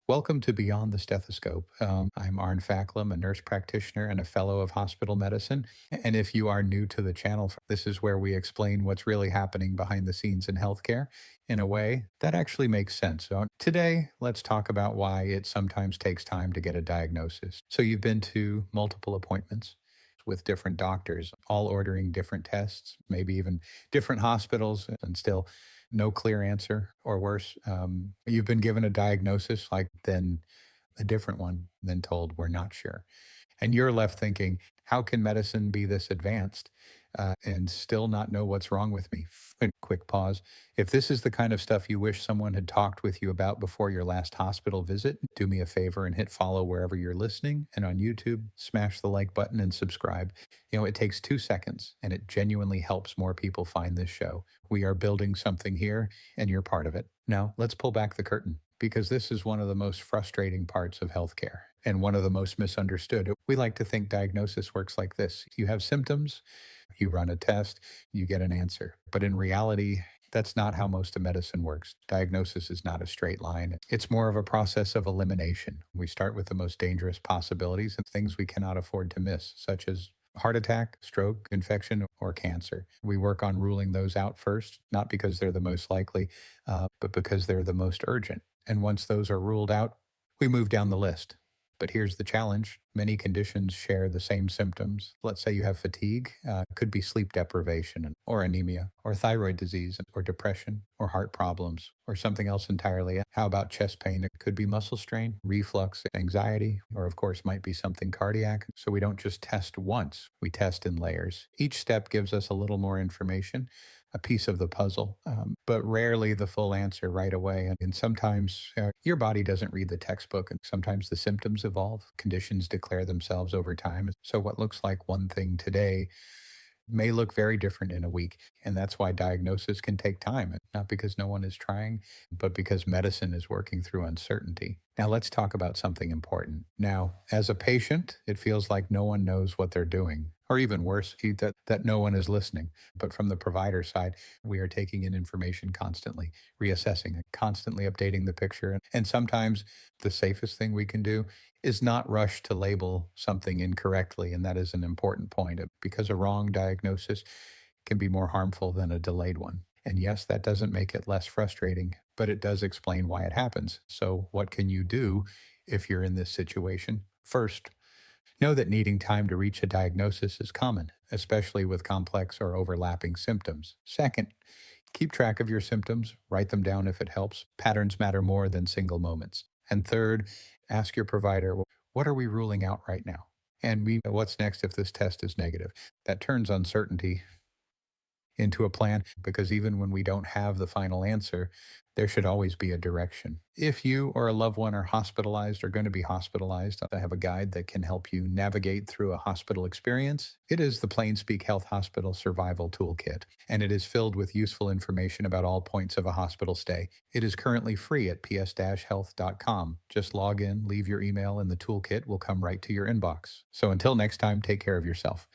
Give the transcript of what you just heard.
Welcome to Beyond the Stethoscope. I'm Arne Facklam, a nurse practitioner and a fellow of hospital medicine. And if you are new to the channel, this is where we explain what's really happening behind the scenes in healthcare in a way that actually makes sense. So today, let's talk about why it sometimes takes time to get a diagnosis. So you've been to multiple appointments with different doctors, all ordering different tests, maybe even different hospitals, and still no clear answer, or worse, you've been given a diagnosis, like then a different one, then told we're not sure. And you're left thinking, how can medicine be this advanced and still not know what's wrong with me? A quick pause. If this is the kind of stuff you wish someone had talked with you about before your last hospital visit, do me a favor and hit follow wherever you're listening. And on YouTube, smash the like button and subscribe. It takes 2 seconds and it genuinely helps more people find this show. We are building something here and you're part of it. Now, let's pull back the curtain because this is one of the most frustrating parts of healthcare and one of the most misunderstood. We like to think diagnosis works like this. You have symptoms, you run a test, you get an answer. But in reality, that's not how most of medicine works. Diagnosis is not a straight line. It's more of a process of elimination. We start with the most dangerous possibilities and things we cannot afford to miss, such as heart attack, stroke, infection, or cancer. We work on ruling those out first, not because they're the most likely, but because they're the most urgent. And once those are ruled out, we move down the list. But here's the challenge. Many conditions share the same symptoms. Let's say you have fatigue, could be sleep deprivation or anemia or thyroid disease or depression or heart problems or something else entirely. How about chest pain? It could be muscle strain, reflux, anxiety, or of course might be something cardiac. So we don't just test once, we test in layers. Each step gives us a little more information, a piece of the puzzle, but rarely the full answer right away. And sometimes your body doesn't read the textbook, and sometimes the symptoms evolve. Conditions declare themselves over time. So what looks like one thing today may look very different in a week. And that's why diagnosis can take time, not because no one is trying, but because medicine is working through uncertainty. Now, let's talk about something important. Now, as a patient, it feels like no one knows what they're doing, or even worse, that no one is listening. But from the provider side, we are taking in information constantly, reassessing it, constantly updating the picture. And sometimes the safest thing we can do is not rush to label something incorrectly. And that is an important point because a wrong diagnosis can be more harmful than a delayed one. And yes, that doesn't make it less frustrating, but it does explain why it happens. So, what can you do if you're in this situation? First, know that needing time to reach a diagnosis is common, especially with complex or overlapping symptoms. Second, keep track of your symptoms, write them down if it helps. Patterns matter more than single moments. And third, ask your provider, what are we ruling out right now? And what's next if this test is negative? That turns uncertainty into a plan because even when we don't have the final answer, there should always be a direction. If you or a loved one are hospitalized or going to be hospitalized, I have a guide that can help you navigate through a hospital experience. It is the Plain Speak Health Hospital Survival Toolkit, and it is filled with useful information about all points of a hospital stay. It is currently free at ps-health.com. Just log in, leave your email, and the toolkit will come right to your inbox. So until next time, take care of yourself.